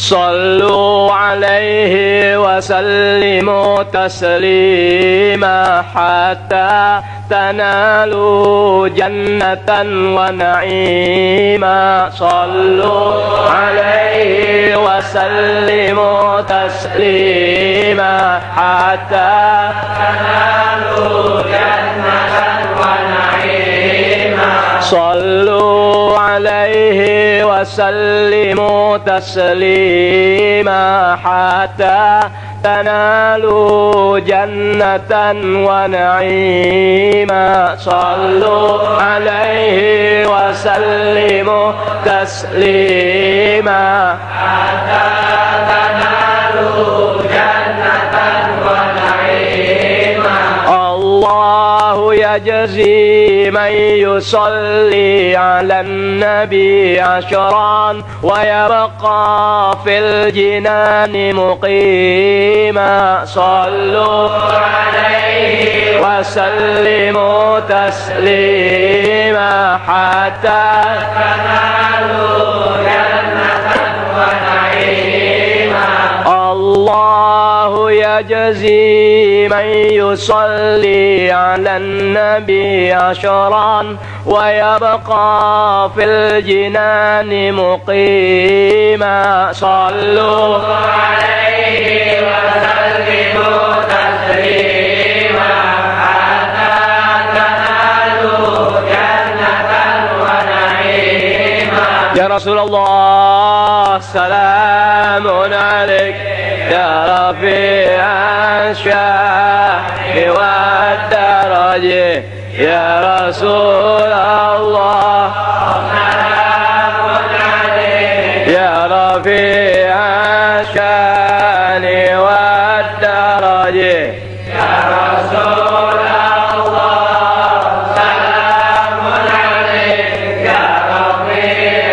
صلوا عليه وسلموا تسليما حتى تنالوا جنة ونعيما صلوا عليه وسلموا تسليما حتى تنالوا جنة ونعيما صلوا عليه وسلموا تسليما حتى تنالوا جنة ونعيما صلوا عليه وسلموا تسليما حتى تنالوا جنة ونعيما الله يجزي من يصلي على النبي عشرا ويبقى في الجنان مقيما صلوا عليه وسلموا تسليما حتى تنالوا جنة ونعيما الله يجزي من يصلي على النبي عشرا ويبقى في الجنان مقيما صلوا عليه وسلموا تسليما حتى تنالوا جنة ونعيما يا رسول الله سلام عليك يا رفيع الشان والدرج يا رسول الله سلام عليك يا رفيع الشان والدرج يا رسول الله سلام عليك يا رفيع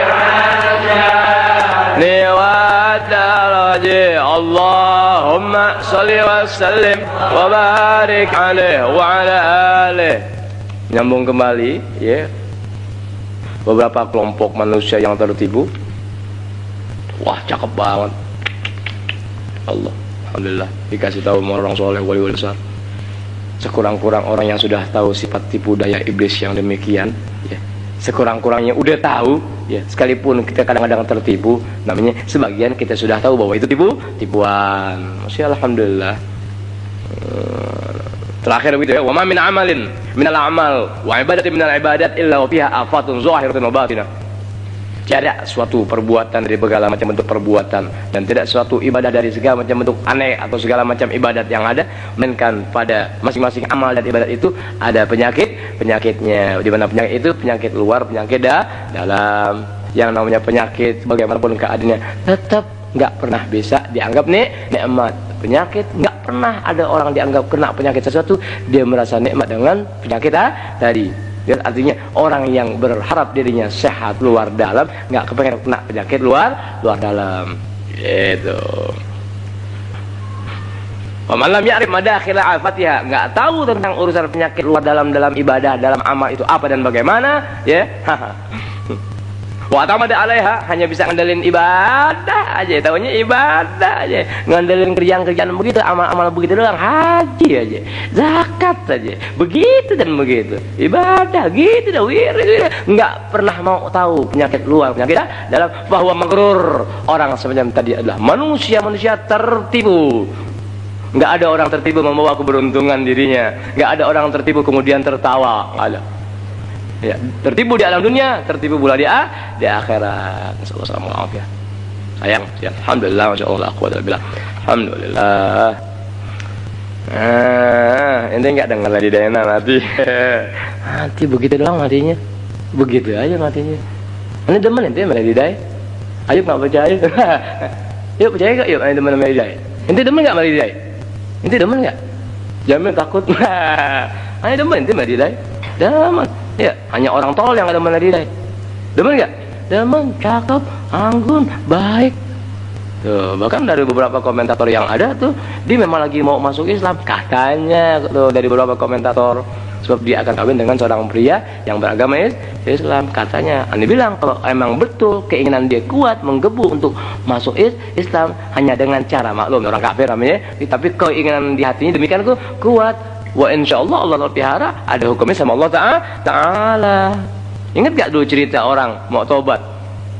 الشان والدرج اللهم صل وسلم وبارك عليه وعلى آله. Nyambung kembali ya, beberapa kelompok manusia yang tertipu. Wah cakep banget, Allah, alhamdulillah dikasih tahu orang soleh wali besar. Sekurang-kurang orang yang sudah tahu sifat tipu daya iblis yang demikian ya, sekurang-kurangnya udah tahu ya, sekalipun kita kadang-kadang tertipu, namanya sebagian kita sudah tahu bahwa itu tipuan. Masya Allah, alhamdulillah. Terakhir begitu ya, wa ma min amalin minal amal wa ibadatin minal ibadat illa wa fiha afatun zahiratun wa batinah. Tidak suatu perbuatan dari segala macam bentuk perbuatan dan tidak suatu ibadah dari segala macam bentuk aneh atau segala macam ibadat yang ada, melainkan pada masing-masing amal dan ibadat itu ada penyakitnya. Di mana penyakit itu penyakit luar, penyakit dalam. Yang namanya penyakit bagaimanapun keadaannya tetap nggak pernah bisa dianggap nikmat. Penyakit nggak pernah ada orang dianggap kena penyakit sesuatu dia merasa nikmat dengan penyakit tadi. Dan artinya orang yang berharap dirinya sehat luar dalam nggak kepengen kena penyakit luar dalam. Itu. Malam ya'rif madakhil al-Fatihah, nggak tahu tentang urusan penyakit luar dalam ibadah, dalam amal itu apa dan bagaimana, ya. Wa tamada alaiha, hanya bisa ngandelin ibadah aja, tahunya ibadah aja, ngandelin kerjaan begitu, amal begitu doang, haji aja, zakat aja, begitu dan begitu, ibadah gitu dah, wirid, nggak pernah mau tahu penyakit luar, penyakit dalam. Bahwa maghrur, orang semacam tadi adalah manusia tertipu. Nggak ada orang tertipu membawa keberuntungan dirinya, nggak ada orang tertipu kemudian tertawa, ada. Ya, tertipu di alam dunia, tertipu pula di akhirat. Assalamualaikum ya. Sayang, ya. Alhamdulillah, masyaallah, alhamdulillah. Alhamdulillah. Ente enggak dengar lagi Dena mati. Mati begitu doang matinya. Begitu aja matinya. Ini demen ente sama Dai. Ayo enggak percaya. Yuk percaya enggak? Yuk, demen sama Dai. Ente demen enggak sama Dai? Ente demen enggak? Jamin takut. Ayo demen ente sama Dai. Demen. Ya, hanya orang tolol yang ada mana Dai. Demen nggak? Demen, cakep, anggun, baik. Tuh, bahkan dari beberapa komentator yang ada tuh, dia memang lagi mau masuk Islam katanya tuh, dari beberapa komentator. sebab dia akan kawin dengan seorang pria yang beragama Islam. Katanya Anda bilang kalau emang betul keinginan dia kuat menggebu untuk masuk Islam hanya dengan cara, maklum orang kafir namanya, tapi keinginan di hatinya demikian kuat, wa insyaallah Allah pelihara, ada hukumnya sama Allah Ta'ala. Ingat gak dulu cerita orang mau tobat?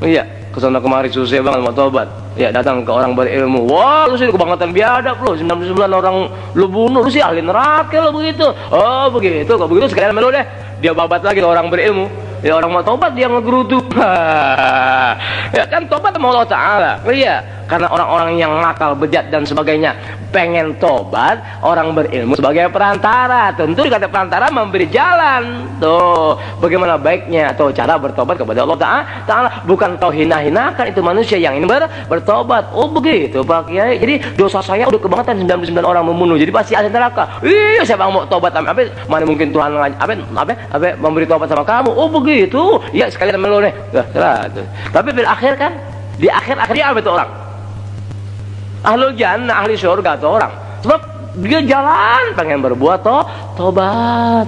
Iya, kesana kemari susah banget mau tobat. Ya, datang ke orang berilmu. Wah, lu sih kebangetan biadab lu. 99 orang lu bunuh, lu sih ahli neraka lu begitu. Oh, begitu. Kok begitu sekalian melu deh. Dia babat lagi ke orang berilmu. Ya, orang mau tobat dia ngegerutu. Ya kan tobat sama Allah Ta'ala. Iya, karena orang-orang yang nakal, bejat dan sebagainya pengen tobat, orang berilmu sebagai perantara. Tentu dikata perantara memberi jalan. Tuh, bagaimana baiknya atau cara bertobat kepada Allah Ta'ala. Bukan kau hina-hinakan itu manusia yang ini bertobat. Oh begitu Pak Kiai. Jadi dosa saya udah kebangetan 99 orang membunuh. Jadi pasti ahli neraka. Iya, siapa yang mau tobat? Mana mungkin Tuhan memberi tobat sama kamu? Oh begitu. Ya sekalian melu nih. Tapi bil akhir kan, di akhir-akhirnya apa itu orang? Ahlul jannah, ahli surga atau orang. Sebab dia jalan pengen berbuat tobat.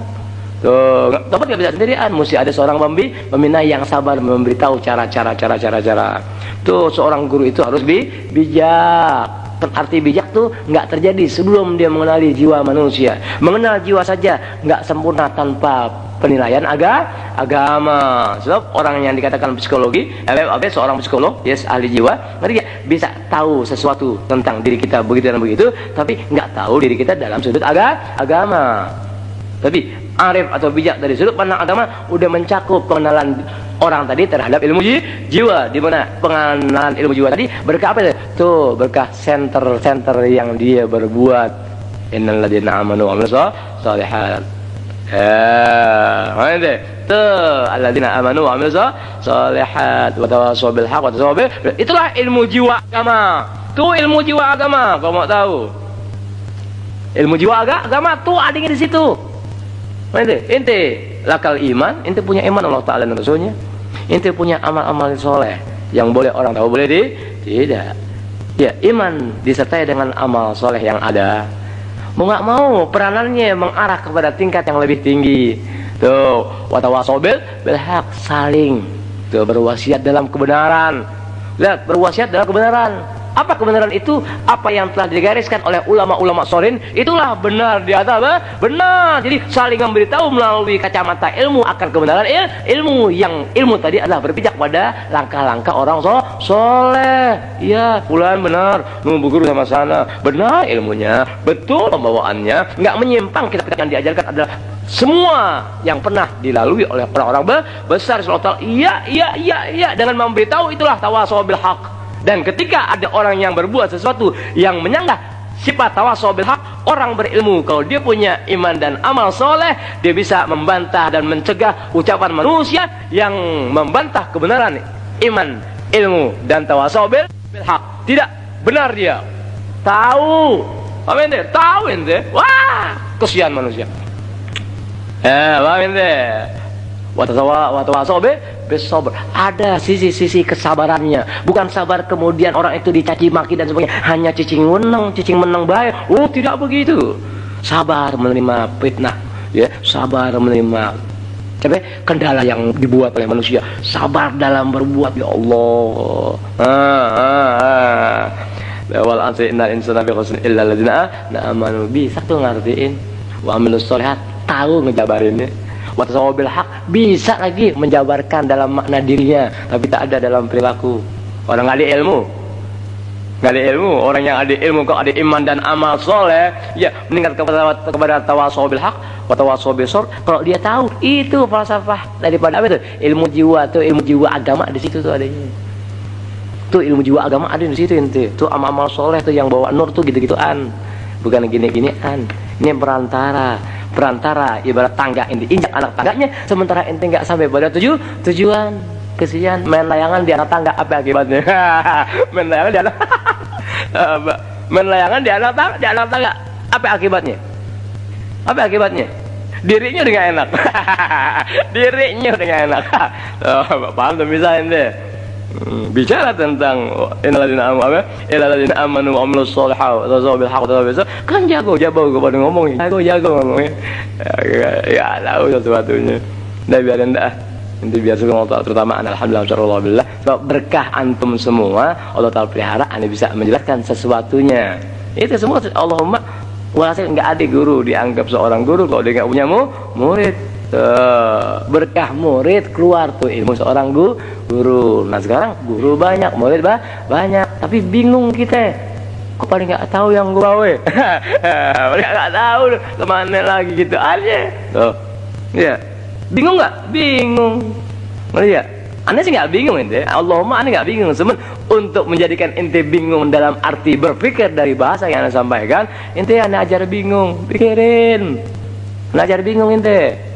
Tuh, tobat gak bisa sendirian, mesti ada seorang pembina yang sabar memberitahu cara. Tuh, seorang guru itu harus bijak. Arti bijak tuh nggak terjadi sebelum dia mengenali jiwa manusia. Mengenal jiwa saja nggak sempurna tanpa penilaian agama. Sebab orang yang dikatakan psikologi, seorang psikolog, yes, ahli jiwa, dia bisa tahu sesuatu tentang diri kita begitu dan begitu, tapi nggak tahu diri kita dalam sudut agama. Tapi arif atau bijak dari sudut pandang agama udah mencakup pengenalan orang tadi terhadap ilmu jiwa, di mana pengenalan ilmu jiwa tadi berkah apa itu? Tuh, berkah center yang dia berbuat. Innal ladzina amanu wa amilus shalihat. Mana deh? Tuh, alladzina amanu wa amilus shalihat wa tawassaw bil haqq wa tawassaw bil. Itulah ilmu jiwa agama. Tuh ilmu jiwa agama, kau mau tahu? Ilmu jiwa agama tuh adanya di situ. Ente lakal iman, ente punya iman Allah Ta'ala dan Rasulnya, ente punya amal-amal soleh yang boleh orang tahu, boleh tidak. Ya, iman disertai dengan amal soleh yang ada, mau nggak mau peranannya mengarah kepada tingkat yang lebih tinggi. Tuh, watawasau bil haq, saling tuh berwasiat dalam kebenaran. Lihat, berwasiat dalam kebenaran. Apa kebenaran itu? Apa yang telah digariskan oleh ulama-ulama sorin, itulah benar di atas benar. Jadi saling memberitahu melalui kacamata ilmu akan kebenaran ilmu, yang ilmu tadi adalah berpijak pada langkah-langkah orang soleh. Ya, fulan benar, berguru sama sana, benar ilmunya, betul pembawaannya, nggak menyimpang. Kita yang diajarkan adalah semua yang pernah dilalui oleh orang-orang besar. Iya, dengan memberitahu itulah tawasau bil haq. Dan ketika ada orang yang berbuat sesuatu yang menyanggah sifat tawasau bil haq, orang berilmu, kalau dia punya iman dan amal soleh, dia bisa membantah dan mencegah ucapan manusia yang membantah kebenaran iman, ilmu, dan tawasau bil haq. Tidak benar dia. Tahu. Paham ente? Tahu ente? Wah, kesian manusia. Paham ente? Watawasau bersabar. Ada sisi-sisi kesabarannya. Bukan sabar kemudian orang itu dicaci maki dan sebagainya, hanya cicing menang baik. Oh, tidak begitu. Sabar menerima fitnah, ya, sabar menerima kendala yang dibuat oleh manusia. Sabar dalam berbuat, ya Allah. Wal asri innal insana fi khusr illa alladziina amanu. Bisa tuh ngertiin. Wa amilus sholihat, tahu ngejabarinnya. Watawasau bil haq, bisa lagi menjabarkan dalam makna dirinya, tapi tak ada dalam perilaku. Orang nggak ada ilmu, orang yang ada ilmu kok ada iman dan amal soleh, ya meningkat kepada tawasau bil haq, watawasau bis sabr. Kalau dia tahu itu falsafah daripada apa itu? Ilmu jiwa tuh, ilmu jiwa agama di situ tuh adanya. Tuh ilmu jiwa agama ada di situ ente. Tuh amal soleh tuh yang bawa nur tuh gitu-gituan, bukan gini-ginian. Ini perantara ibarat tangga, ente injak anak tangganya, sementara ente nggak sampai pada tujuan. Kesian, main layangan di anak tangga, apa akibatnya? main layangan di anak tangga, apa akibatnya? Dirinya udah nggak enak. Paham tuh misalnya ente? Bicara tentang innalladzina amanu wa amilus sholihat wa tawasaw bil haqq wa tawasaw bis sabr, kan jago kepada ngomong, jago ngomongnya. Ya tahu sesuatunya. Dah biarin dah. Nanti biar suka Allah terutama alhamdulillah billah. Berkah antum semua Allah Taala pelihara, anda bisa menjelaskan sesuatunya. Itu semua Allahumma walhasil enggak ada guru dianggap seorang guru kalau dia enggak punya murid. Berkah murid keluar tuh ilmu seorang guru. Nah sekarang guru banyak, murid banyak, tapi bingung kita. Kok paling nggak tahu yang gua we? Paling nggak tahu kemana lagi gitu aja. Tuh, ya bingung nggak? Bingung. Ya, anda sih nggak bingung ente. Allahumma anda nggak bingung. Cuman untuk menjadikan ente bingung dalam arti berpikir dari bahasa yang anda sampaikan, ente anda ajar bingung, pikirin. Anda ajar bingung ente.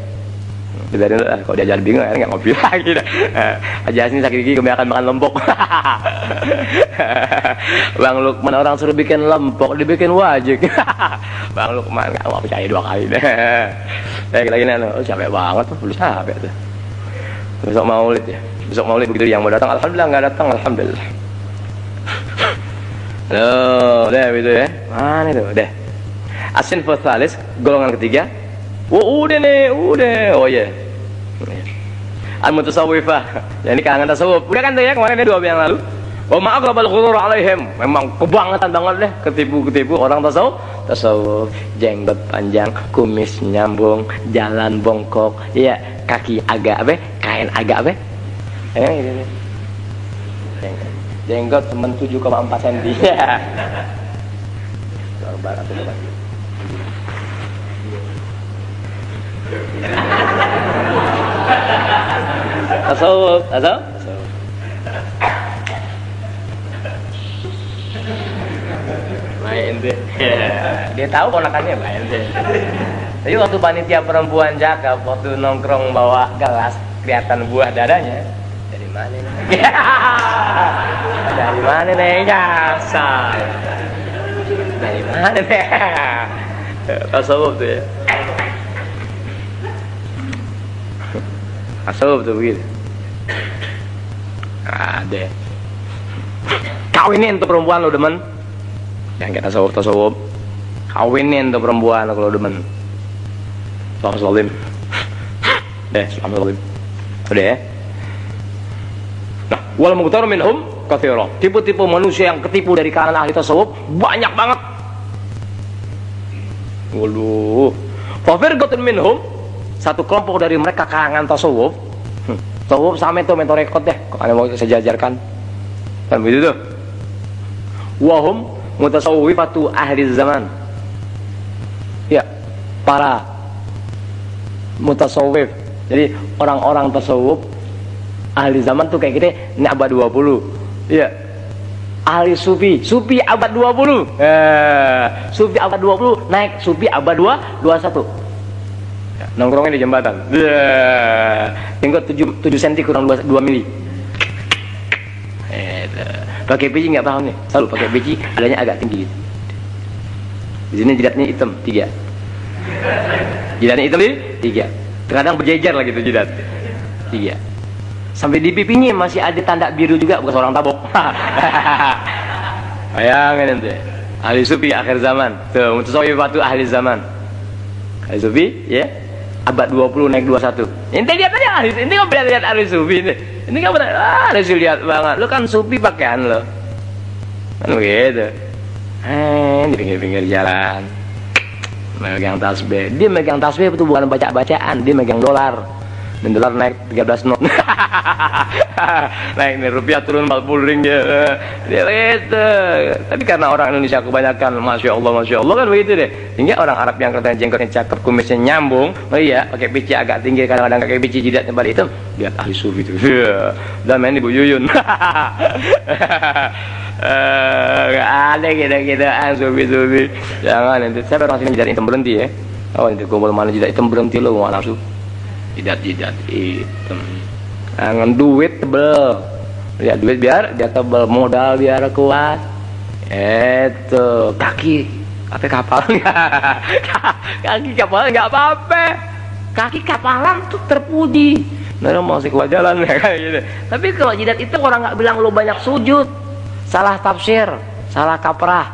Biarin lah, kalau diajar bingung nggak ngopi lagi dah. Ajar sini sakit gigi kebanyakan makan lempok. Bang Lukman orang suruh bikin lempok, dibikin wajib. Bang Lukman nggak mau percaya 2 kali deh. Lagi nih, capek banget tuh, belum capek tuh. Besok maulid ya, besok maulid begitu yang mau datang, alhamdulillah nggak datang, alhamdulillah. Deh gitu ya, mana itu, deh. Asin fasalis, golongan ketiga. Oh udah nih, udah, oh ya. Al-mutasawwifah, ya ini kalangan tasawuf. Udah kan tuh ya kemarin 2 yang lalu. Oh maaf kalau ghurur alaihim, memang kebangetan banget deh ketipu orang tasawuf, jenggot panjang, kumis nyambung, jalan bongkok, ya kaki agak kain agak ini. Jenggot temen 7,4 cm. Coba atau coba. Tasawuf. Main deh. Dia tahu ponakannya main deh. Tapi waktu panitia perempuan cakep, waktu nongkrong bawa gelas, kelihatan buah dadanya. Dari mana nih? Dari mana nih nyasar? Dari mana nih? Tasawuf tuh ya. Tasawuf tuh begitu. Ada. Kawinin tuh perempuan lo demen. Yang kayak tasawuf. Kawinin tuh perempuan lo kalau demen. Selamat salim. Selamat salim. Udah ya. Nah, wal muqtar minhum katsira. Tipe-tipe manusia yang ketipu dari kalangan ahli tasawuf banyak banget. Waduh. Fa firqatun minhum, satu kelompok dari mereka kalangan tasawuf. Tasawuf sama itu mentor rekod deh. Kok anda mau saya jajarkan? Kan begitu tuh. Wahum mutasawwifatu ahli zaman. Ya, para mutasawwif. Jadi orang-orang tasawuf ahli zaman tuh kayak gitu, ini abad 20. Iya. Ahli sufi abad 20. Sufi abad 20 naik sufi abad 21. Nongkrongnya di jembatan. Tinggal 7 cm kurang 2 mili. Pakai peci nggak paham nih. Selalu pakai peci, adanya agak tinggi. Di sini jidatnya hitam 3. Jidatnya hitam 3. Terkadang berjejer lagi tuh jidat 3. Sampai di pipinya masih ada tanda biru juga, bukan seorang tabok. Bayangin nanti. Ahli sufi akhir zaman. Tuh, mutasawwifatu ahli zaman. Ahli sufi, ya. Abad 20 naik 21. Ente lihat aja ahli, ente kok lihat ahli sufi ini. Ini kan benar, harus lihat banget. Lu kan sufi pakaian lo. Kan begitu. Di pinggir-pinggir jalan. Megang tasbih. Dia megang tasbih itu bukan baca-bacaan, dia megang dolar. Dan dolar naik 13 knot. Naik nih rupiah turun 40 ringgit. Dia begitu. Tapi karena orang Indonesia kebanyakan masya Allah kan begitu deh. Hingga orang Arab yang katanya jenggotnya cakep, kumisnya nyambung, oh iya pakai peci agak tinggi, kadang-kadang pakai peci jidatnya pada hitam, lihat ahli sufi itu. Dan main Ibu Yuyun. Gak ada gitu-gituan sufi. Jangan nanti saya orang sini jidat hitam berhenti ya. Oh nanti kumpul mana jidat hitam berhenti lo mau langsung. Jidat hitam. Jangan duit tebel. Lihat duit biar dia tebel, modal biar kuat. Itu kaki apa kapalnya? Kaki kapal nggak apa-apa. Kaki kapalan tuh terpuji. Nah, masih keluar jalan ya kayak gitu. Tapi kalau jidat itu orang nggak bilang lu banyak sujud, salah tafsir, salah kaprah.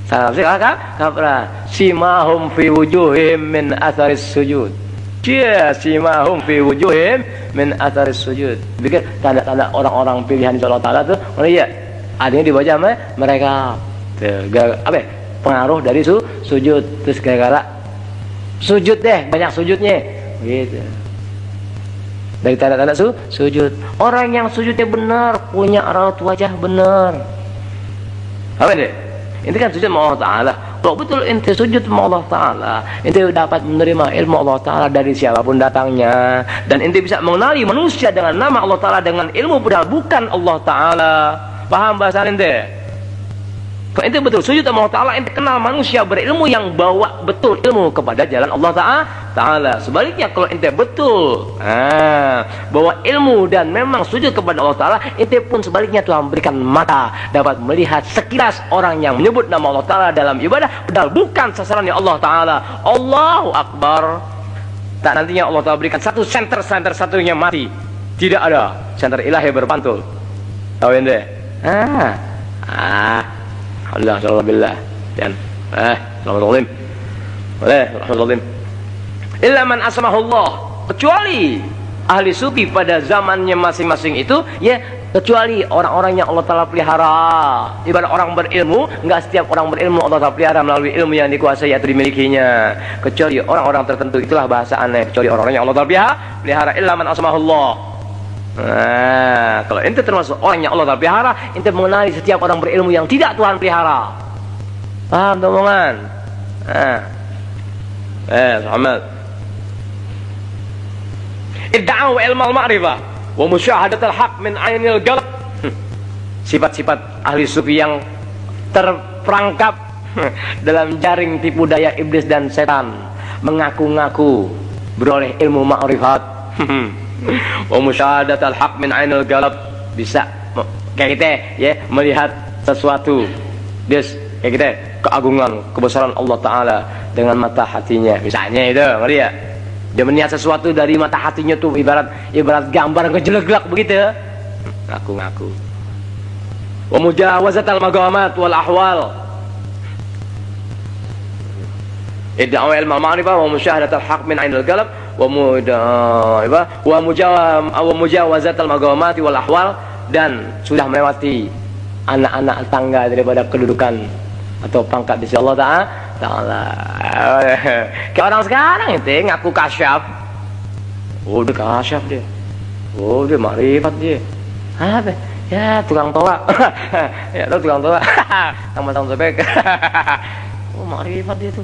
Salah tafsir, salah kaprah. Simahum fi wujuhim min atharis sujud. Cia simahum fi wujuhim min atharis sujud. Bikin tanda-tanda orang-orang pilihan Allah Taala tuh, mana ya? Adanya dibaca sama mereka. Apa? Pengaruh dari sujud, terus gara-gara sujud deh, banyak sujudnya, gitu. Dari tanda-tanda sujud. Orang yang sujudnya benar, punya raut wajah benar. Apa deh? Ini kan sujud sama Allah Ta'ala. Kalau betul ente sujud sama Allah Ta'ala, ente dapat menerima ilmu Allah Ta'ala dari siapapun datangnya. Dan ente bisa mengenali manusia dengan nama Allah Ta'ala, dengan ilmu padahal bukan Allah Ta'ala. Paham bahasa ente? Kalau ente betul sujud sama Allah Ta'ala, ente kenal manusia berilmu yang bawa betul ilmu kepada jalan Allah Ta'ala. Sebaliknya kalau ente betul bawa ilmu dan memang sujud kepada Allah Ta'ala, ente pun sebaliknya Tuhan berikan mata dapat melihat sekilas orang yang menyebut nama Allah Ta'ala dalam ibadah padahal bukan sasarannya Allah Ta'ala. Allahu Akbar. Tak nantinya Allah Ta'ala berikan satu center satunya mati. Tidak ada center ilahi berpantul. Tahu ente? Alhamdulillah dan Alhamdulillah illa man asmahullah, kecuali ahli sufi pada zamannya masing-masing itu ya, kecuali orang-orang yang Allah Ta'ala pelihara. Ibarat orang berilmu, enggak setiap orang berilmu Allah Ta'ala pelihara melalui ilmu yang dikuasai atau dimilikinya, kecuali orang-orang tertentu. Itulah bahasa aneh, kecuali orang-orang yang Allah Ta'ala pelihara. Illa man asmahullah. Kalau ente termasuk orang yang Allah Ta'ala pelihara, ente mengenali setiap orang berilmu yang tidak Tuhan pelihara. Paham omongan? Muhammad idda'u ilmal ma'rifah wa musyahadatul haq min ainil galab. Sifat-sifat ahli sufi yang terperangkap dalam jaring tipu daya iblis dan setan, mengaku-ngaku beroleh ilmu ma'rifat wa musyahadatul haq min ainil galab, bisa kayak kita ya, melihat sesuatu kayak kita keagungan kebesaran Allah Ta'ala dengan mata hatinya, misalnya itu ngerti ya, dia melihat sesuatu dari mata hatinya tuh ibarat gambar ngejeleglak begitu, ngaku-ngaku. Wa mujawazatul maqamat wal ahwal, idda'u ilmal ma'rifah wa musyahadatul haq min ainil galab wa mujawazatul maqamat wal ahwal, dan sudah melewati anak-anak tangga daripada kedudukan atau pangkat di sisi Allah Ta'ala. Kayak orang sekarang itu ngaku kasyaf. Oh dia kasyaf dia. Oh dia makrifat dia. Apa? Ya tukang toa. Ya lo tukang toa. Sama tanggung sobek. Oh makrifat dia tuh.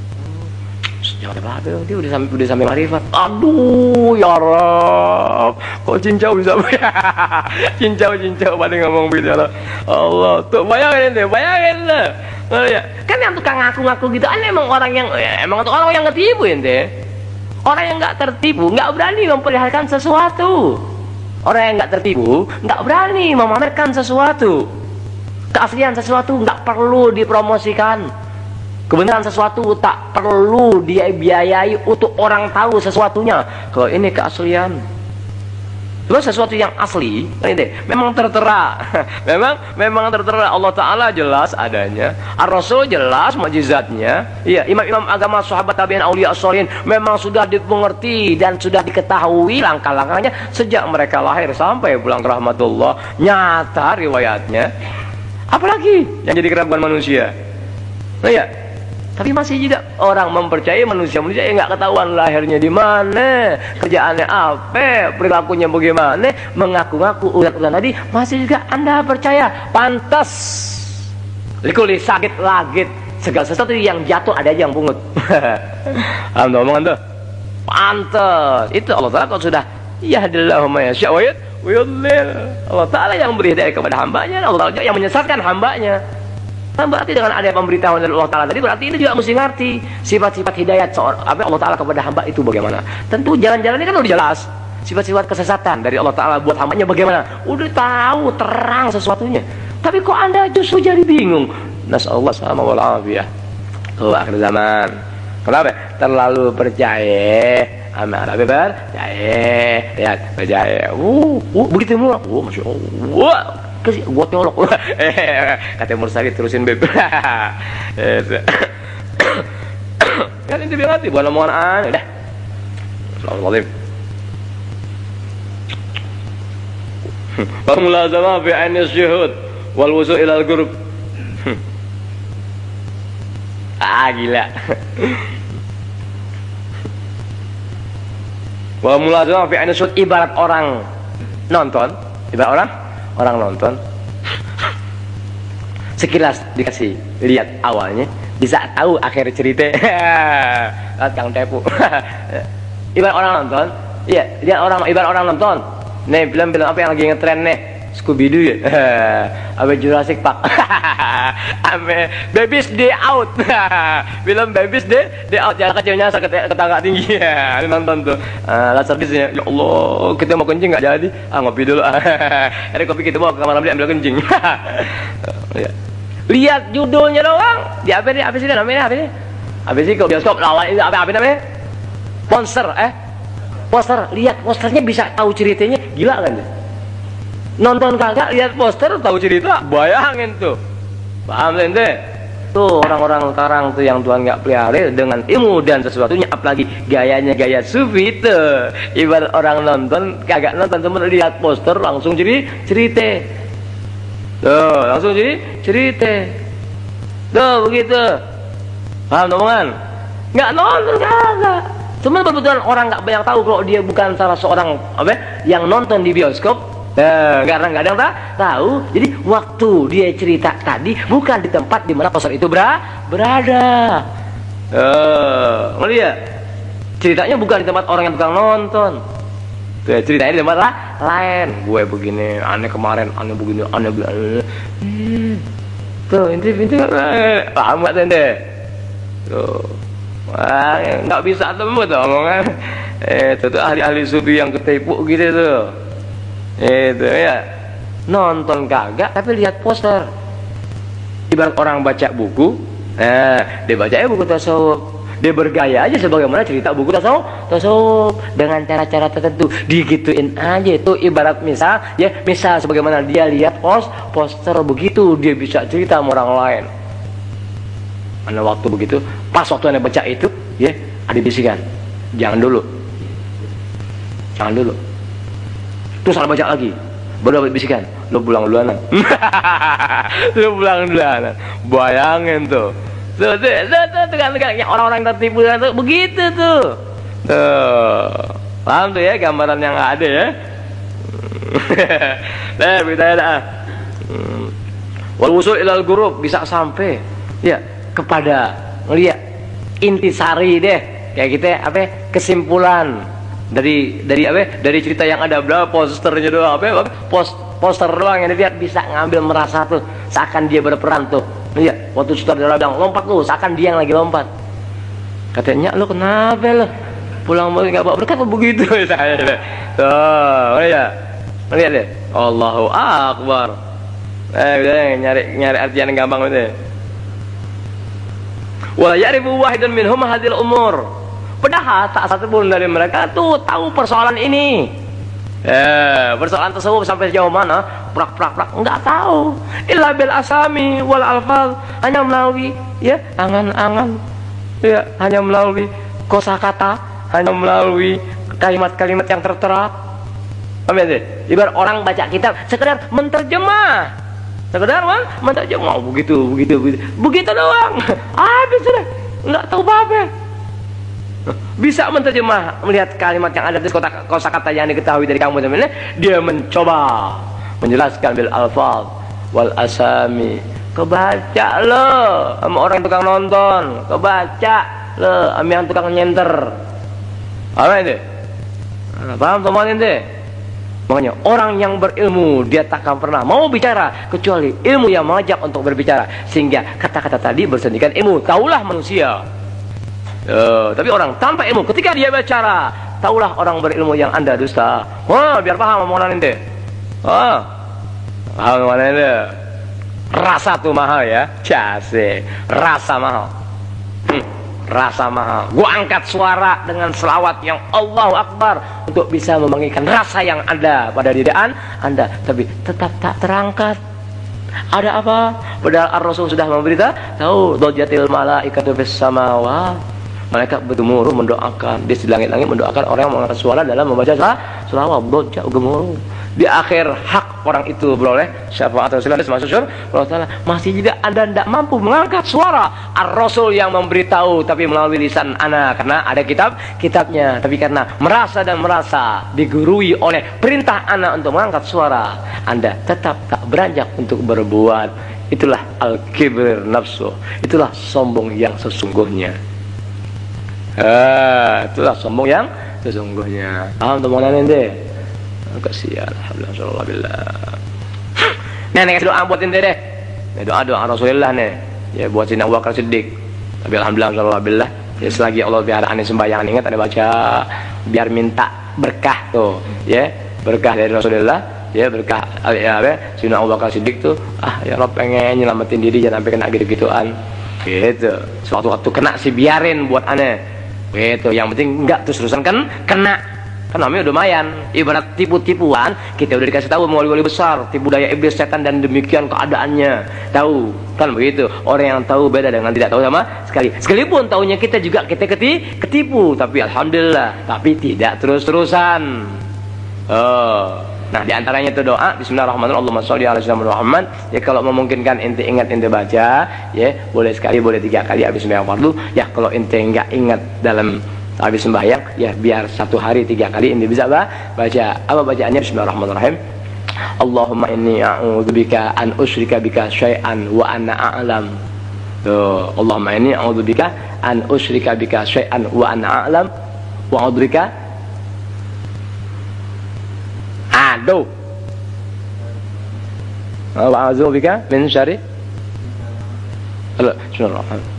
Jangan dia udah sampai makrifat. Aduh ya Rabb, kok cincau bisa cincau pada ngomong begitu ya Allah. Tuh bayangin lah. Kan yang tukang ngaku-ngaku gitu, emang orang yang orang yang ketipu ente. Orang yang nggak tertipu nggak berani memperlihatkan sesuatu. Orang yang nggak tertipu nggak berani memamerkan sesuatu. Keaslian sesuatu nggak perlu dipromosikan. Kebenaran sesuatu tak perlu dia biayai untuk orang tahu sesuatunya. Kalau ini keaslian. Terus sesuatu yang asli, ini memang tertera. memang tertera. Allah Ta'ala jelas adanya. Ar-Rasul jelas mukjizatnya. Iya, imam-imam agama, sahabat tabi'in, aulia as-sholihin memang sudah dimengerti dan sudah diketahui langkah-langkahnya sejak mereka lahir sampai pulang ke rahmatullah. Nyata riwayatnya. Apalagi yang jadi keraguan manusia. Nah, ya. Tapi masih juga orang mempercayai manusia yang nggak ketahuan lahirnya di mana, kerjaannya apa, perilakunya bagaimana, mengaku-ngaku ulat-ulat tadi, masih juga Anda percaya. Pantas likuli sakit lagit, segala sesuatu yang jatuh ada aja yang pungut. Alhamdulillah omongan tuh. Pantas. Itu Allah Ta'ala kalau sudah yahdillahu ma yasha wa yudlil. Allah Ta'ala yang beri hidayah kepada hambanya, Allah Ta'ala yang menyesatkan hambanya. Nah, berarti dengan ada pemberitahuan dari Allah Ta'ala tadi, berarti ini juga mesti ngerti sifat-sifat hidayat Allah Ta'ala kepada hamba itu bagaimana. Tentu jalan-jalan ini kan udah jelas. Sifat-sifat kesesatan dari Allah Ta'ala buat hambanya bagaimana, udah tahu terang sesuatunya. Tapi kok Anda justru jadi bingung. Nasallahu sama wal afiyah. Akhir zaman. Kenapa? Terlalu percaya sama Arab berjahe, lihat berjahe. Begitu mulu. Masya Allah. Kasih gua nyolok. Kata Mursali terusin beb. Kan ini biar hati bukan omongan aneh dah. Astagfirullahaladzim. Mulazamah fi aini syuhud wal wusu' ila al-ghurub. Gila. Wa mulazamah fi aini syuhud ibarat orang nonton, ibarat orang nonton. Sekilas dikasih lihat awalnya, bisa tahu akhir cerita. Kang tepu. Ibarat orang nonton, iya, lihat ibarat orang nonton. Nih film-film apa yang lagi ngetren nih? Scooby-Doo ya. Apa Jurassic Park. Ame Baby's Day Out. Film Baby's Day Out, jalan kecilnya ke tangga tinggi. Ini nonton tuh. Laser disc ya. Ya Allah, kita mau kencing nggak jadi. Ngopi dulu. Ada kopi kita bawa ke kamar mandi ambil kencing. Lihat judulnya doang. Di apa sih namanya? Apa sih kalau bioskop lawan itu apa namanya? Poster. Lihat posternya bisa tahu ceritanya. Gila kan? Nonton kagak lihat poster tahu cerita, bayangin tuh. Paham ente? Tuh orang-orang sekarang tuh yang Tuhan nggak pelihara dengan ilmu dan sesuatunya, apalagi gayanya gaya sufi itu. Ibarat orang nonton kagak nonton, cuma lihat poster langsung jadi cerita. Tuh, langsung jadi cerita. Tuh begitu. Paham omongan? Nggak nonton kagak. Cuma kebetulan orang nggak banyak tahu kalau dia bukan salah seorang yang nonton di bioskop. Karena nggak ada yang tahu, jadi waktu dia cerita tadi bukan di tempat di mana poster itu berada. Ngelihat ceritanya bukan di tempat orang yang tukang nonton. Ceritanya di tempat lain. Gue begini, aneh kemarin, aneh begini, aneh begini. Tuh, inti paham nggak tende? Tuh, nggak bisa temu tuh omongan. Itu tuh ahli-ahli sufi yang ketipu gitu tuh. Itu ya, nonton kagak tapi lihat poster. Ibarat orang baca buku, dia bacanya buku tasawuf, dia bergaya aja sebagaimana cerita buku tasawuf dengan cara-cara tertentu, digituin aja. Itu ibarat misal sebagaimana dia lihat poster begitu, dia bisa cerita sama orang lain. Ada waktu begitu, pas waktu anda baca itu, ada bisikan, jangan dulu. Terus salah baca lagi, baru dapat bisikan, lo pulang duluan. Bayangin tuh. Tuh yang orang-orang tertipu tuh begitu tuh. Paham tuh ya gambaran yang ada ya. Beda. Wal wusul ilal ghurub, bisa sampai kepada ngelihat intisari deh, kayak gitu kesimpulan dari cerita yang ada, berapa posternya doang, poster doang yang dilihat bisa ngambil merasa tuh seakan dia berperan tuh. Lihat waktu sutradara bilang lompat tuh seakan dia yang lagi lompat. Katanya lo kenapa lo pulang mau nggak bawa berkat begitu saya. Tuh lihat deh, Allahu Akbar. Nyari artian yang gampang itu. Wa ya'rifu wahidun minhum hadhil umur. Padahal tak satu pun dari mereka tuh tahu persoalan ini. Persoalan tasawuf sampai sejauh mana, prak nggak tahu. Illa bil asami wal alfaz, hanya melalui angan-angan, hanya melalui kosakata, hanya melalui kalimat-kalimat yang tertera. Ibarat orang baca kitab sekedar menterjemah, begitu doang. Habis sudah, nggak tahu apa-apa. Bisa menterjemah, melihat kalimat yang ada di kosakata yang diketahui dari kamu teman-teman, dia mencoba menjelaskan bil alfaz wal asami. Kebaca lo sama orang yang tukang nonton, kebaca lo sama yang tukang nyenter. Apa itu? Paham teman itu? Makanya orang yang berilmu dia takkan pernah mau bicara kecuali ilmu yang mengajak untuk berbicara, sehingga kata-kata tadi bersandingkan ilmu. Taulah manusia. Tapi orang tanpa ilmu ketika dia bicara, taulah orang berilmu yang anda dusta. Wah, biar paham omongan ente. Paham omongan ente. Rasa tuh mahal ya, rasa mahal. rasa mahal. Gua angkat suara dengan selawat yang Allahu Akbar untuk bisa membangkitkan rasa yang ada pada diri Anda, tapi tetap tak terangkat. Ada apa? Padahal Ar-Rasul sudah memberitahu, tahu dhajatil malaikatu fis samawat. Malaikat bergemuruh mendoakan di langit-langit, mendoakan orang yang mengangkat suara dalam membaca selawat. Dhajat gemuruh. Di akhir hak orang itu beroleh syafaat Rasulullah masuk surga. Allah Taala masih juga Anda tidak mampu mengangkat suara. Ar-Rasul yang memberitahu tapi melalui lisan ana, karena ada kitabnya, tapi karena merasa digurui oleh perintah ana untuk mengangkat suara, Anda tetap tak beranjak untuk berbuat. Itulah al-kibr nafsu. Itulah sombong yang sesungguhnya. Itulah sombong yang sesungguhnya. Paham teman-teman ente? Kasihan, alhamdulillah. Nih doa buat ente deh. Doa Rasulullah nih. Ya buat Sayyidina Abu Bakar Siddiq. Tapi alhamdulillah. Ya selagi Allah biar aneh sembahyang ingat ada baca biar minta berkah tuh. Ya berkah dari Rasulullah. Ya berkah Sayyidina Abu Bakar Siddiq tuh. Ya Rob pengen nyelamatin diri jangan sampai kena gitu-gituan. Gitu. Suatu waktu kena sih biarin buat aneh. Gitu. Yang penting enggak terus-terusan kan kena. Kan namanya udah lumayan. Ibarat tipu-tipuan, kita udah dikasih tahu wali-wali besar, tipu daya iblis setan dan demikian keadaannya. Tahu kan begitu. Orang yang tahu beda dengan tidak tahu sama sekali. Sekalipun tahunya kita juga kita ketipu, tapi alhamdulillah, tapi tidak terus-terusan. Nah, diantaranya itu doa Bismillahirrahmanirrahim, Allahumma sholli ala sayyidina Muhammad. Ya kalau memungkinkan ente ingat ente baca, ya boleh sekali, boleh 3 kali habis sembahyang fardu. Ya kalau ente enggak ingat dalam habis sembahyang, ya biar 1 hari 3 kali ini bisa baca. Apa bacaannya? Bismillahirrahmanirrahim. Allahumma inni a'udzubika an usyrika bika syai'an wa ana a'lam. Tuh, Allahumma inni a'udzubika an usyrika bika syai'an wa ana a'lam wa a'udzubika wa a'udzubika min syarri. Bismillahirrahmanirrahim.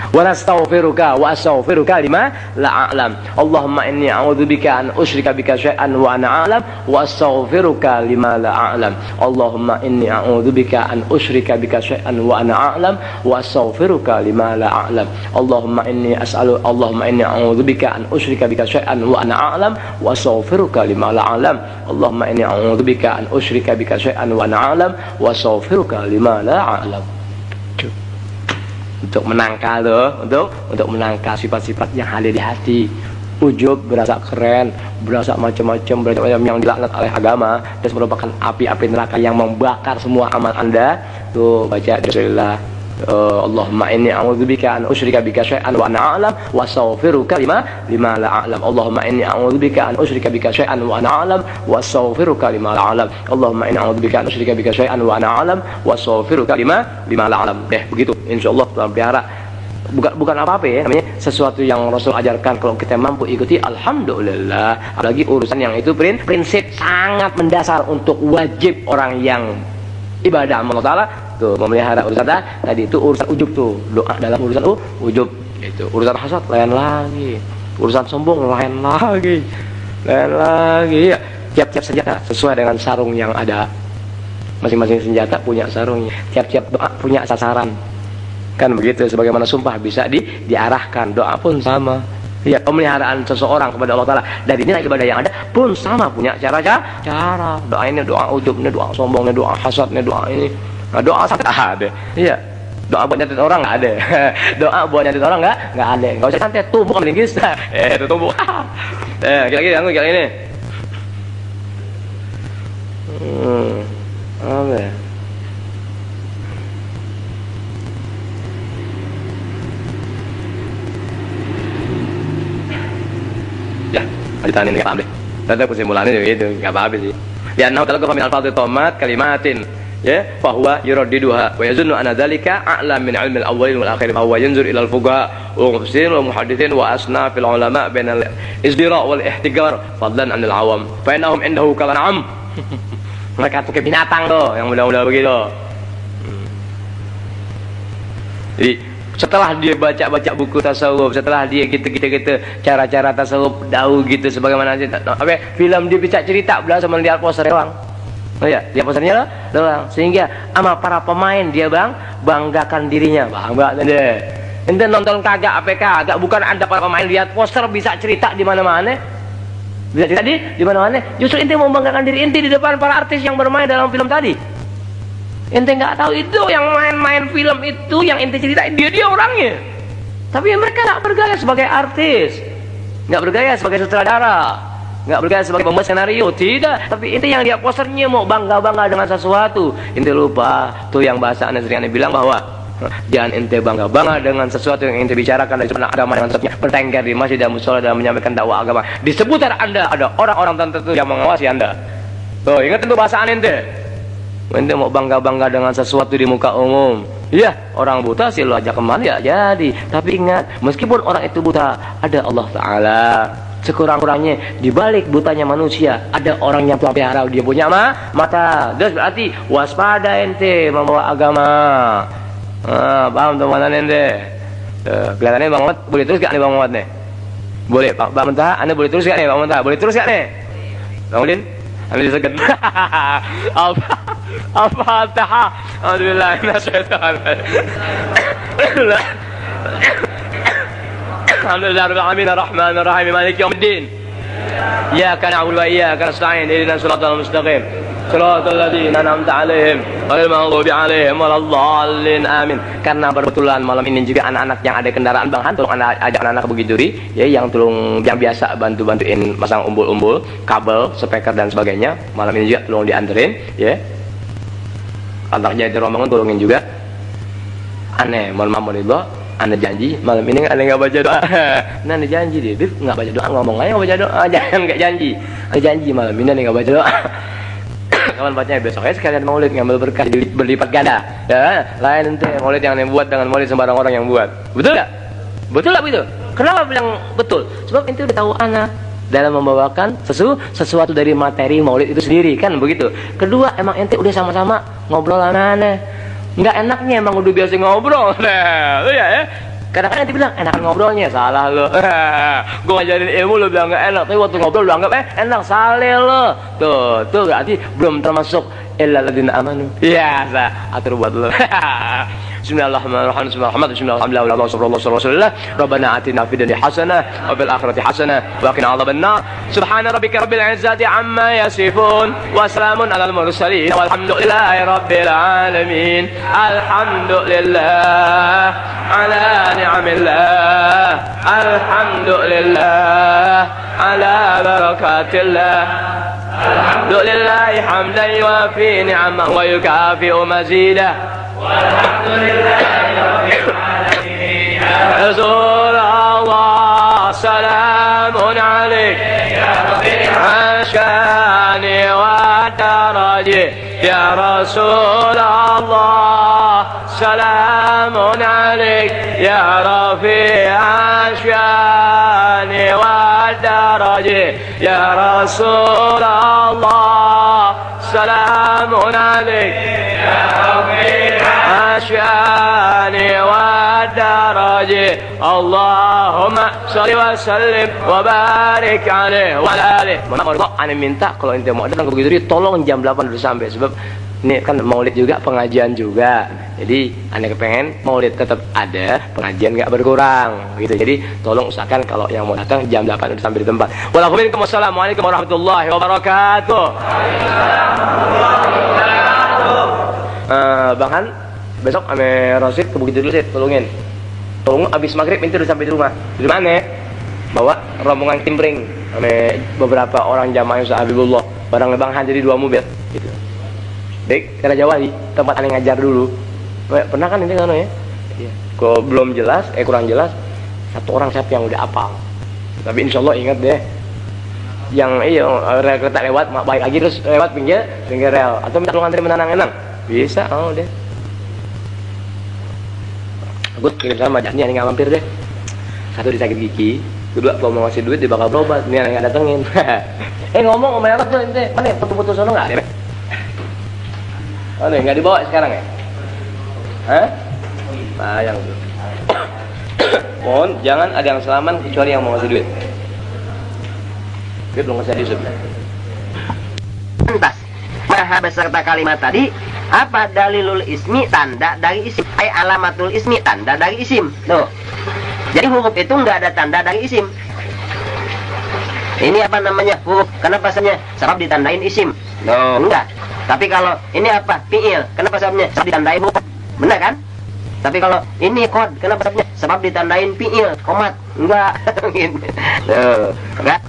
Wa nastaghfiruka wa astaghfiruka lima la a'lam. Allahumma inni a'udzubika an usyrika bika syai'an wa ana a'lam wa astaghfiruka lima la a'lam. Allahumma inni a'udzubika an usyrika bika syai'an wa ana a'lam wa astaghfiruka lima la a'lam. Allahumma inni a'udzubika an usyrika bika syai'an wa ana a'lam wa astaghfiruka lima la a'lam. Allahumma inni a'udzubika an usyrika bika syai'an wa ana a'lam wa astaghfiruka lima la a'lam. Untuk menangkal untuk menangkal sifat-sifat yang ada di hati. Ujub, berasa keren, berasa macam-macam yang dilaknat oleh agama dan merupakan api-api neraka yang membakar semua amal Anda. Tuh baca Bismillah. Allahumma inni a'udzubika an usyrika bika syai'an wa ana a'lam wa astaghfiruka lima la a'lam. Allahumma inni a'udzubika an usyrika bika syai'an wa ana a'lam wa astaghfiruka lima la a'lam. Allahumma inni a'udzubika an usyrika bika syai'an wa ana a'lam wa astaghfiruka lima la a'lam. Begitu insyaallah pelihara. Bukan apa-apa ya, namanya sesuatu yang Rasul ajarkan. Kalau kita mampu ikuti, alhamdulillah. Apalagi urusan yang itu prinsip sangat mendasar untuk wajib orang yang ibadah Allah Ta'ala tuh memelihara urusan tadi itu urusan ujub tuh. Doa dalam urusan ujub itu. Urusan hasad lain lagi, urusan sombong lain lagi ya. Tiap-tiap senjata sesuai dengan sarung yang ada. Masing-masing senjata punya sarungnya. Tiap-tiap doa punya sasaran. Kan begitu, sebagaimana sumpah bisa diarahkan, doa pun sama. Ya, pemeliharaan seseorang kepada Allah Ta'ala dari nilai ibadah yang ada pun sama, punya cara. Doa ini doa ujub, ini doa sombong, ini doa hasad, ini doa ini. Nah, doa sampai ada. Iya. Doa buat nyatet orang nggak ada. Doa buat nyatet orang nggak ada. Nggak usah santet, tumbuk melingkis. Itu tumbuk. Kira-kira ini. Apa ya? Ya, lanjutan ini nggak apa-apa. Tadi kesimpulannya juga itu nggak apa-apa sih. Liannahu talaqafa min al-fadhi tomat kalimatin, ya, fahuwa yuraddiduha wa yazunnu anna dzalika a'la min ilmi al-awwalin wal akhirin. Fahuwa yanzur ila al-fuqaha wa mufassirin wa muhadditsin wa asnafil ulama bain al-isdira wal ihtigar fadlan 'anil awam. Fa innahum indahu kalan'am. Mereka tuh kayak binatang tuh, yang mudah-mudah begitu. Jadi setelah dia baca buku tasawuf, setelah dia gitu cara-cara tasawuf tahu gitu sebagaimana apa film dia bisa cerita belah sama lihat poster doang. Oh ya, lihat posternya doang. Sehingga sama para pemain dia banggakan dirinya, bangga deh. Ente nonton kagak apa kagak, bukan ada para pemain lihat poster bisa cerita di mana-mana. Bisa cerita di mana-mana. Justru ente membanggakan diri ente di depan para artis yang bermain dalam film tadi. Ente nggak tahu itu yang main-main film itu yang ente cerita dia orangnya. Tapi mereka nggak bergaya sebagai artis, nggak bergaya sebagai sutradara, nggak bergaya sebagai pembuat senario, tidak. Tapi ente yang lihat posternya mau bangga-bangga dengan sesuatu. Ente lupa tuh yang bahasa Anda sering bilang bahwa jangan ente bangga-bangga dengan sesuatu yang ente bicarakan dari sebenarnya agama dengan sebabnya bertengkar di masjid dan musola dalam menyampaikan dakwah agama. Di seputar Anda ada orang-orang tertentu yang mengawasi Anda. Tuh, ingat itu bahasa ente. Ente mau bangga-bangga dengan sesuatu di muka umum. Iya, orang buta sih lo ajak kemana ya jadi. Tapi ingat, meskipun orang itu buta, ada Allah Ta'ala. Sekurang-kurangnya di balik butanya manusia ada orang yang Tuhan pelihara, dia punya mata. Terus berarti waspada ente membawa agama. Paham teman-teman ente? Kelihatannya Bang Muhammad boleh terus gak nih Bang Muhammad nih? Boleh Pak Mentah, Anda boleh terus gak nih Bang Mentah? Boleh terus gak nih? Bang Udin? Anda diseged. Al-Fatihah. Alhamdulillah. Alhamdulillah Rabbil Alamin Ar-Rahmanir Rahim Maliki Yaumiddin. Iyyaka na'budu wa iyyaka nasta'in. Ihdinas siratal mustaqim. Shiratal ladzina an'amta 'alaihim ghairil maghdubi 'alaihim waladdallin. Amin. Karena berbetulan malam ini juga anak-anak yang ada kendaraan Bang Han, tolong ajak anak-anak Bukit Duri ya, yang biasa bantuin masang umbul-umbul, kabel, speaker dan sebagainya. Malam ini juga tolong dianterin ya. Antar jadi rombongan tolongin juga. Aneh, mohon maaf Anda janji malam ini Anda nggak baca doa. Nah, Anda janji deh, Bib nggak baca doa, ngomong aja nggak baca doa, jangan nggak janji. Anda janji malam ini Anda nggak baca doa. Kapan bacanya besoknya sekalian maulid ngambil berkah berlipat ganda. Ya, lain ente maulid yang buat dengan maulid sembarang orang yang buat. Betul nggak? Betul nggak begitu? Kenapa bilang betul? Sebab ente udah tahu anak dalam membawakan sesuatu dari materi maulid itu sendiri kan begitu. Kedua, emang ente udah sama-sama ngobrol aneh-aneh. Nggak enaknya emang udah biasa ngobrol. Nah, ya. Kadang-kadang nanti bilang enakan ngobrolnya, salah lo. Gue ngajarin ilmu lo bilang nggak enak, tapi waktu ngobrol lo anggap enak, salah lo. Tuh berarti belum termasuk illal ladzina amanu. Ya, atur buat lo. Bismillahirrahmanirrahim. Bismillahirrahmanirrahim. Rabbana atina fid dunya hasanah wa fil akhirati hasanah wa qina adzabannar. Subhana rabbika rabbil izzati amma yasifun wa salamun alal mursalin walhamdulillahi rabbil alamin. Alhamdulillah ala ni'amillah. Alhamdulillah ala barakatillah. Alhamdulillahi hamdan yuwafi ni'amahu wa yukafi'u mazidah. Walhamdulillahi rabbil alamin. Ya Rasulullah, salamun alaik ya rabbil ashani wa daraji. Ya Rasulullah, salamun alaik ya rabbil ashani wa daraji. Ya Rasulullah, salamun alaik ya rabbil asyani wa daraji. Allahumma salli wa sallim wa barik alaihi wa alihi. Ane minta kalau ente mau datang ke Bukit Duri tolong jam 8 udah sampai, sebab ini kan maulid juga, pengajian juga. Jadi ane kepengen maulid tetap ada, pengajian nggak berkurang gitu. Jadi tolong usahakan kalau yang mau datang jam 8 udah sampai di tempat. Wassalamualaikum warahmatullahi wabarakatuh. Bang Han, besok ame Rosid ke Bukit Duri, tolongin. Tolong abis maghrib itu udah sampai di rumah. Di mana? Bawa rombongan timbring ame beberapa orang jamaah Ustaz Habibullah. Barang Bang Han jadi 2 mobil gitu. Dek, kira Jawa di tempat ane ngajar dulu. Pernah kan ini kan ya? Iya. Kalau belum jelas, kurang jelas, satu orang siapa yang udah apal. Tapi insya Allah ingat deh. Yang rel kereta lewat, baik lagi terus lewat pinggir rel. Atau minta lu ngantri menanang-enang. Bisa, deh. Gue kirim sama majasnya, ini nggak mampir deh. Satu disakit gigi, kedua kalau mau ngasih duit dia bakal berobat. Ini yang nggak datengin. Ngomong apa tuh ente? Mana foto-foto sono nggak ada? Nggak dibawa sekarang ya? Hah? Sayang tuh. Mohon jangan ada yang selaman kecuali yang mau ngasih duit. Dia belum ngasih Yusuf. Entas. Maha beserta kalimat tadi Apa dalilul ismi? Tanda dari isim. Alamatul ismi, tanda dari isim. Tuh. Jadi huruf itu nggak ada tanda dari isim. Ini apa namanya? Huruf. Kenapa sebabnya? Sebab ditandain isim. Loh, enggak. Tapi kalau ini apa? Fi'il. Kenapa sebabnya? Sebab ditandain huruf. Benar kan? Tapi kalau ini kod, kenapa sebabnya? Sebab ditandain fi'il, komat. Enggak. Tuh, enggak.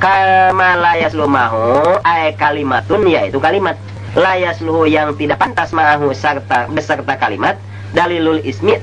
Kama la yasluhu ma'ahu ay kalimatun, yaitu kalimat. La yasluhu yang tidak pantas ma'ahu serta beserta kalimat. Dalilul ismi